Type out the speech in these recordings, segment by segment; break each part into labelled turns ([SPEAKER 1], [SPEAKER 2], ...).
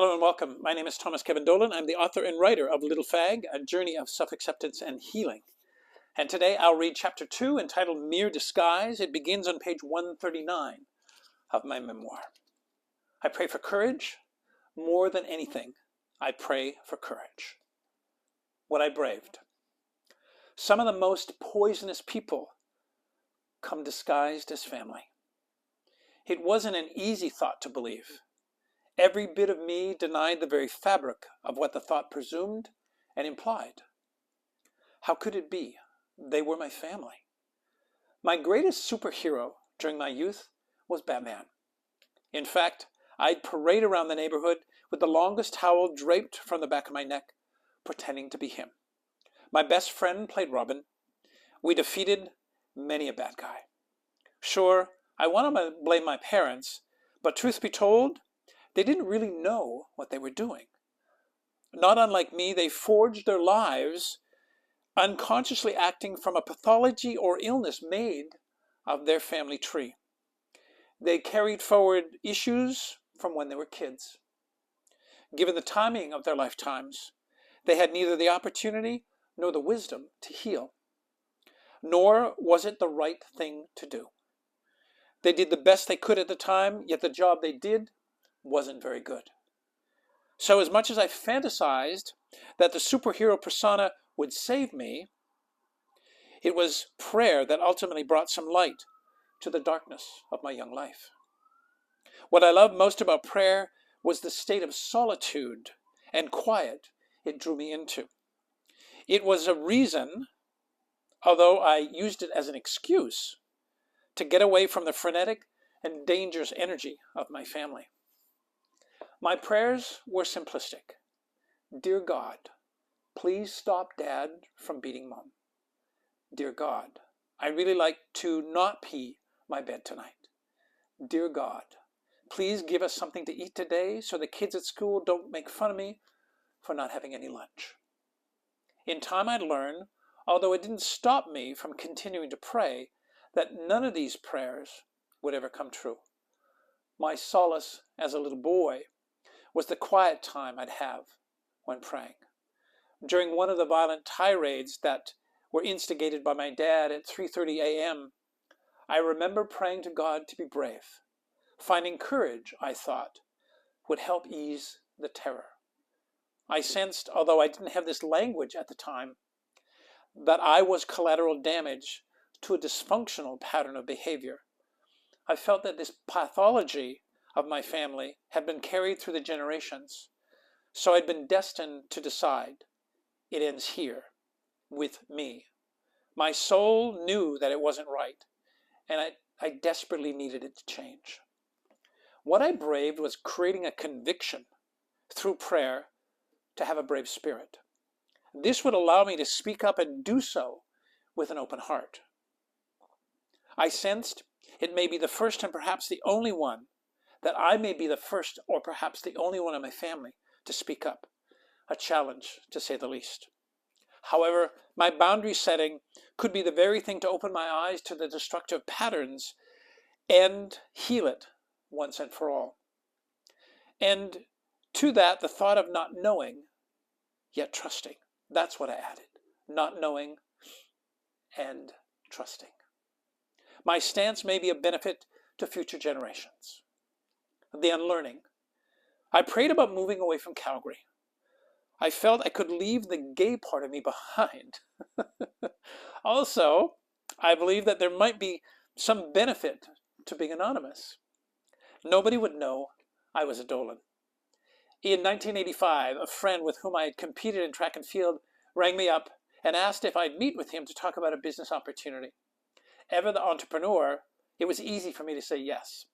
[SPEAKER 1] Hello and welcome. My name is Thomas Kevin Dolan. I'm the author and writer of Little Fag, A Journey of Self-Acceptance and Healing. And today I'll read chapter 2 entitled Mere Disguise. It begins on page 139 of my memoir. I pray for courage. More than anything, I pray for courage. What I braved. Some of the most poisonous people come disguised as family. It wasn't an easy thought to believe. Every bit of me denied the very fabric of what the thought presumed and implied. How could it be? They were my family. My greatest superhero during my youth was Batman. In fact, I'd parade around the neighborhood with the longest towel draped from the back of my neck, pretending to be him. My best friend played Robin. We defeated many a bad guy. Sure, I want to blame my parents, but truth be told, they didn't really know what they were doing. Not unlike me, they forged their lives unconsciously acting from a pathology or illness made of their family tree. They carried forward issues from when they were kids. Given the timing of their lifetimes, they had neither the opportunity nor the wisdom to heal. Nor was it the right thing to do. They did the best they could at the time, yet the job they did wasn't very good. So as much as I fantasized that the superhero persona would save me, it was prayer that ultimately brought some light to the darkness of my young life. What I loved most about prayer was the state of solitude and quiet it drew me into. It was a reason, although I used it as an excuse, to get away from the frenetic and dangerous energy of my family. My prayers were simplistic. Dear God, please stop Dad from beating Mom. Dear God, I really like to not pee my bed tonight. Dear God, please give us something to eat today so the kids at school don't make fun of me for not having any lunch. In time I'd learn, although it didn't stop me from continuing to pray, that none of these prayers would ever come true. My solace as a little boy was the quiet time I'd have when praying. During one of the violent tirades that were instigated by my dad at 3:30 a.m., I remember praying to God to be brave. Finding courage, I thought, would help ease the terror. I sensed, although I didn't have this language at the time, that I was collateral damage to a dysfunctional pattern of behavior. I felt that this pathology of my family had been carried through the generations, so I'd been destined to decide, it ends here, with me. My soul knew that it wasn't right, and I desperately needed it to change. What I braved was creating a conviction through prayer to have a brave spirit. This would allow me to speak up and do so with an open heart. I sensed it may be the first and perhaps the only one, that I may be the first or perhaps the only one in my family to speak up. A challenge, to say the least. However, my boundary setting could be the very thing to open my eyes to the destructive patterns and heal it once and for all. And to that, the thought of not knowing, yet trusting. That's what I added. Not knowing and trusting. My stance may be a benefit to future generations. The unlearning. I prayed about moving away from Calgary. I felt I could leave the gay part of me behind. Also, I believe that there might be some benefit to being anonymous. Nobody would know I was a Dolan. In 1985, a friend with whom I had competed in track and field rang me up and asked if I'd meet with him to talk about a business opportunity. Ever the entrepreneur, it was easy for me to say yes.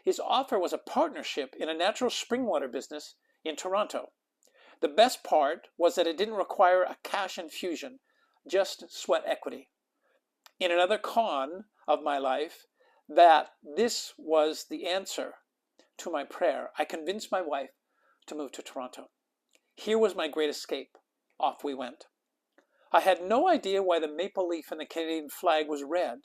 [SPEAKER 1] His offer was a partnership in a natural spring water business in Toronto. The best part was that it didn't require a cash infusion, just sweat equity. In another con of my life, that this was the answer to my prayer, I convinced my wife to move to Toronto. Here was my great escape. Off we went. I had no idea why the maple leaf in the Canadian flag was red,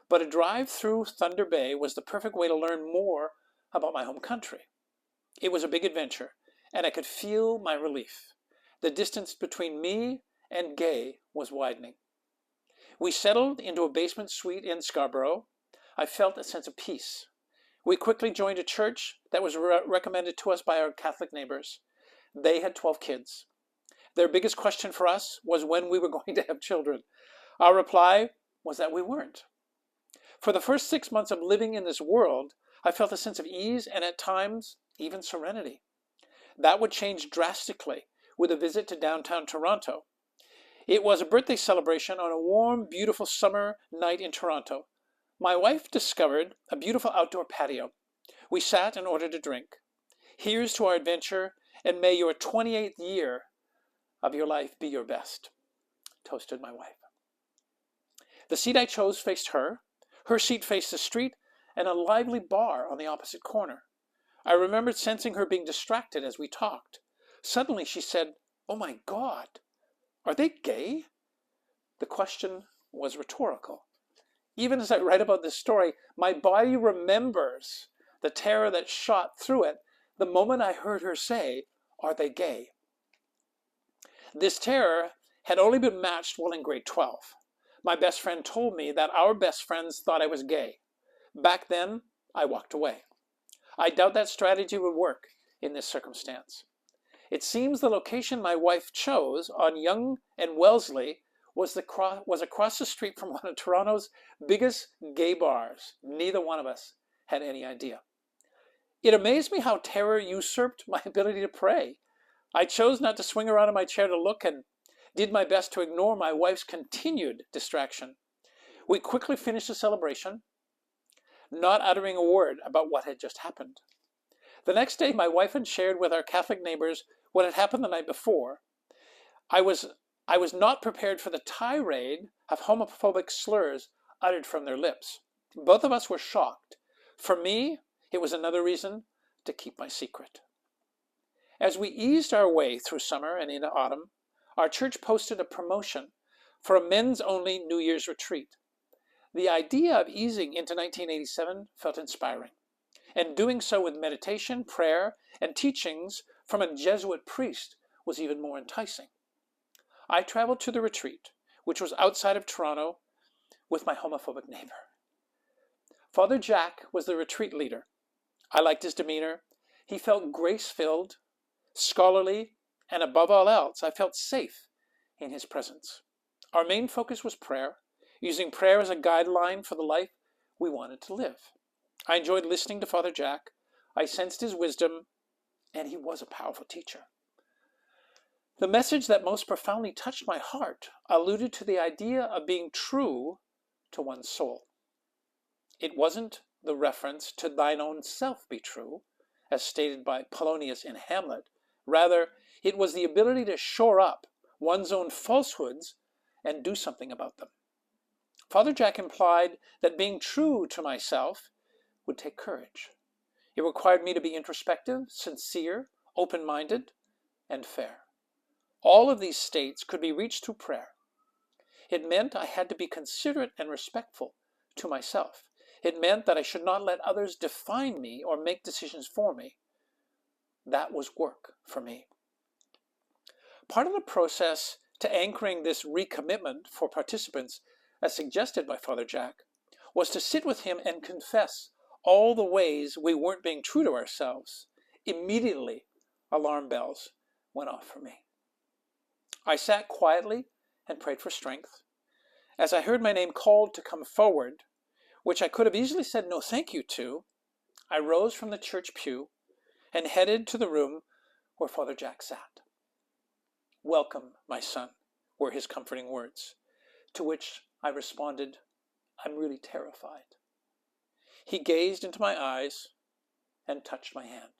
[SPEAKER 1] but a drive through Thunder Bay was the perfect way to learn more about my home country. It was a big adventure, and I could feel my relief. The distance between me and gay was widening. We settled into a basement suite in Scarborough. I felt a sense of peace. We quickly joined a church that was recommended to us by our Catholic neighbors. They had 12 kids. Their biggest question for us was when we were going to have children. Our reply was that we weren't. For the first 6 months of living in this world, I felt a sense of ease and at times even serenity. That would change drastically with a visit to downtown Toronto. It was a birthday celebration on a warm, beautiful summer night in Toronto. My wife discovered a beautiful outdoor patio. We sat and ordered a drink. Here's to our adventure, and may your 28th year of your life be your best, toasted my wife. The seat I chose faced her. Her seat faced the street and a lively bar on the opposite corner. I remembered sensing her being distracted as we talked. Suddenly she said, "Oh my God, are they gay?" The question was rhetorical. Even as I write about this story, my body remembers the terror that shot through it the moment I heard her say, "Are they gay?" This terror had only been matched while in grade 12. My best friend told me that our best friends thought I was gay. Back then, I walked away. I doubt that strategy would work in this circumstance. It seems the location my wife chose on Yonge and Wellesley was across the street from one of Toronto's biggest gay bars. Neither one of us had any idea. It amazed me how terror usurped my ability to pray. I chose not to swing around in my chair to look and did my best to ignore my wife's continued distraction. We quickly finished the celebration, not uttering a word about what had just happened. The next day, my wife had shared with our Catholic neighbors what had happened the night before. I was not prepared for the tirade of homophobic slurs uttered from their lips. Both of us were shocked. For me, it was another reason to keep my secret. As we eased our way through summer and into autumn, our church posted a promotion for a men's-only New Year's retreat. The idea of easing into 1987 felt inspiring, and doing so with meditation, prayer, and teachings from a Jesuit priest was even more enticing. I traveled to the retreat, which was outside of Toronto, with my homophobic neighbor. Father Jack was the retreat leader. I liked his demeanor. He felt grace-filled, scholarly, and above all else, I felt safe in his presence. Our main focus was prayer, using prayer as a guideline for the life we wanted to live. I enjoyed listening to Father Jack. I sensed his wisdom, and he was a powerful teacher. The message that most profoundly touched my heart alluded to the idea of being true to one's soul. It wasn't the reference to thine own self be true, as stated by Polonius in Hamlet. Rather, it was the ability to shore up one's own falsehoods and do something about them. Father Jack implied that being true to myself would take courage. It required me to be introspective, sincere, open-minded, and fair. All of these states could be reached through prayer. It meant I had to be considerate and respectful to myself. It meant that I should not let others define me or make decisions for me. That was work for me. Part of the process to anchoring this recommitment for participants, as suggested by Father Jack, was to sit with him and confess all the ways we weren't being true to ourselves. Immediately, alarm bells went off for me. I sat quietly and prayed for strength. As I heard my name called to come forward, which I could have easily said no thank you to, I rose from the church pew and headed to the room where Father Jack sat. "Welcome, my son," were his comforting words, to which I responded, "I'm really terrified." He gazed into my eyes and touched my hand.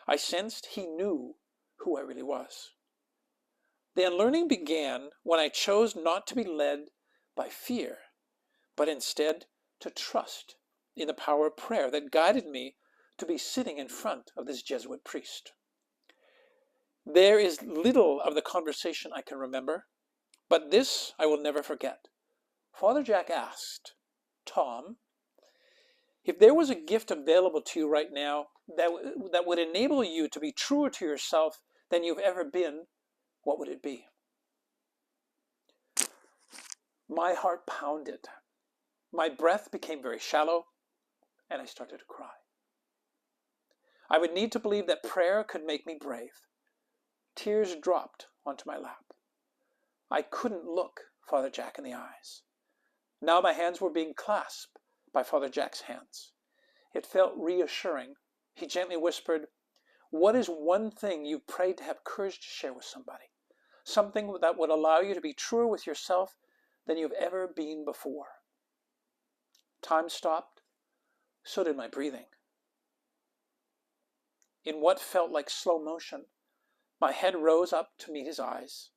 [SPEAKER 1] I sensed he knew who I really was. The unlearning began when I chose not to be led by fear, but instead to trust in the power of prayer that guided me to be sitting in front of this Jesuit priest. There is little of the conversation I can remember, but this I will never forget. Father Jack asked, "Tom, if there was a gift available to you right now, that would enable you to be truer to yourself than you've ever been, what would it be? My heart pounded. My breath became very shallow, and I started to cry. I would need to believe that prayer could make me brave. Tears dropped onto my lap. I couldn't look Father Jack in the eyes. Now my hands were being clasped by Father Jack's hands. It felt reassuring. He gently whispered, "What is one thing you've prayed to have courage to share with somebody? Something that would allow you to be truer with yourself than you've ever been before." Time stopped. So did my breathing. In what felt like slow motion, my head rose up to meet his eyes,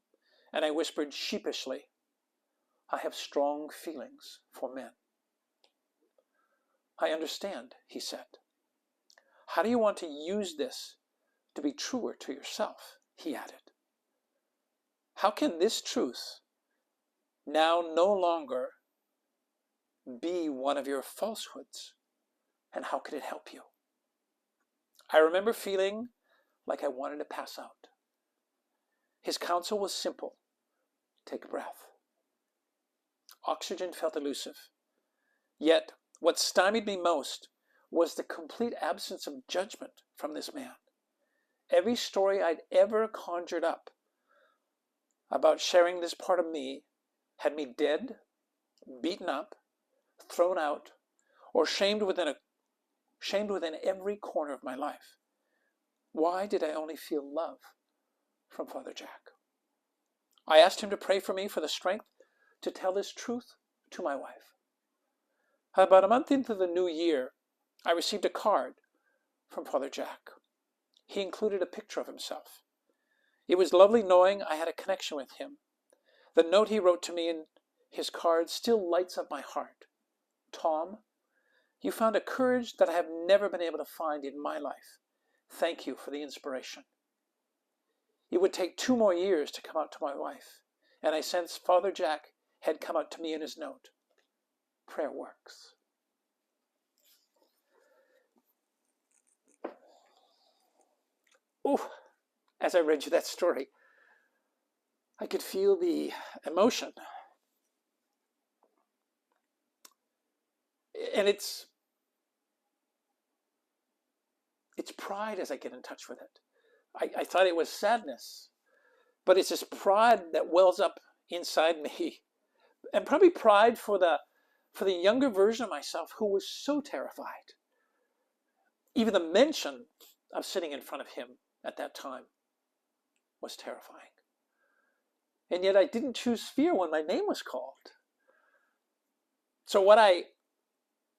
[SPEAKER 1] and I whispered sheepishly, "I have strong feelings for men." "I understand," he said. "How do you want to use this to be truer to yourself?" he added. "How can this truth now no longer be one of your falsehoods, and how could it help you?" I remember feeling like I wanted to pass out. His counsel was simple. Take a breath. Oxygen felt elusive. Yet, what stymied me most was the complete absence of judgment from this man. Every story I'd ever conjured up about sharing this part of me had me dead, beaten up, thrown out, or shamed within every corner of my life. Why did I only feel love from Father Jack? I asked him to pray for me for the strength to tell this truth to my wife. About a month into the new year, I received a card from Father Jack. He included a picture of himself. It was lovely knowing I had a connection with him. The note he wrote to me in his card still lights up my heart. "Tom, you found a courage that I have never been able to find in my life. Thank you for the inspiration." It would take 2 more years to come out to my wife, and I sensed Father Jack had come out to me in his note. Prayer works. Oh, as I read you that story, I could feel the emotion. And it's pride as I get in touch with it. I thought it was sadness, but it's this pride that wells up inside me, and probably pride for the younger version of myself who was so terrified. Even the mention of sitting in front of him at that time was terrifying. And yet I didn't choose fear when my name was called. So what I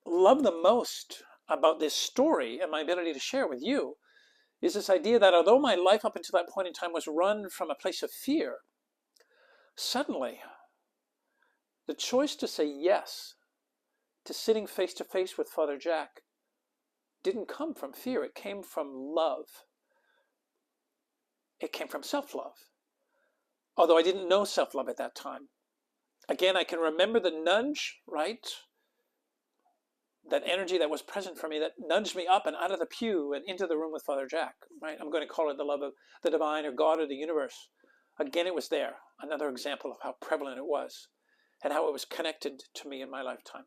[SPEAKER 1] love the most about this story and my ability to share with you is this idea that although my life up until that point in time was run from a place of fear, suddenly the choice to say yes to sitting face to face with Father Jack didn't come from fear. It came from love. It came from self-love. Although I didn't know self-love at that time. Again, I can remember the nudge, right? That energy that was present for me that nudged me up and out of the pew and into the room with Father Jack, right? I'm going to call it the love of the divine or God or the universe. Again, it was there. Another example of how prevalent it was and how it was connected to me in my lifetime,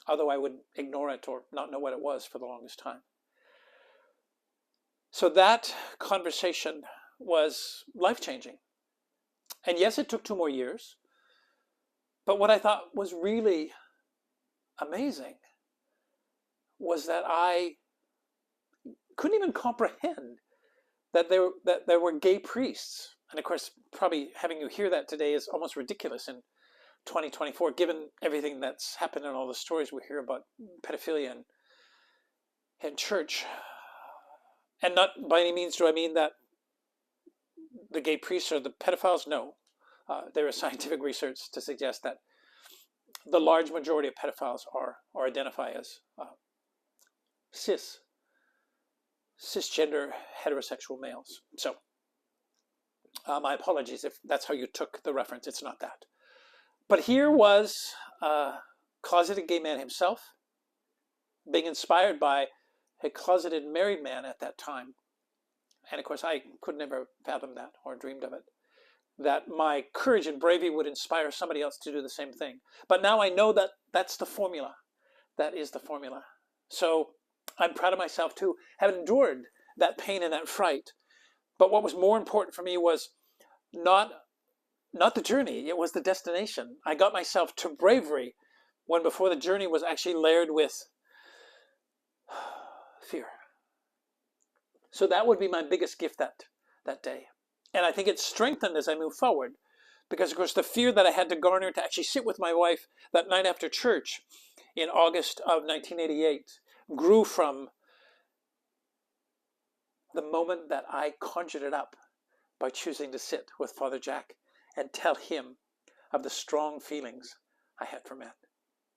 [SPEAKER 1] although I would ignore it or not know what it was for the longest time. So that conversation was life-changing. And yes, it took 2 more years. But what I thought was really amazing was that I couldn't even comprehend that there were gay priests. And of course, probably having you hear that today is almost ridiculous in 2024, given everything that's happened and all the stories we hear about pedophilia and church. And not by any means do I mean that the gay priests are the pedophiles. No. There is scientific research to suggest that the large majority of pedophiles are identify as cisgender heterosexual males. So my apologies if that's how you took the reference. It's not that. But here was a closeted gay man himself being inspired by a closeted married man at that time, and of course I could never fathom that or dreamed of it, that my courage and bravery would inspire somebody else to do the same thing. But now I know that that's the formula. That is the formula. So I'm proud of myself to have endured that pain and that fright. But what was more important for me was not the journey, it was the destination. I got myself to bravery when before the journey was actually layered with fear. So that would be my biggest gift that day. And I think it's strengthened as I move forward, because of course the fear that I had to garner to actually sit with my wife that night after church in August of 1988 grew from the moment that I conjured it up by choosing to sit with Father Jack and tell him of the strong feelings I had for men.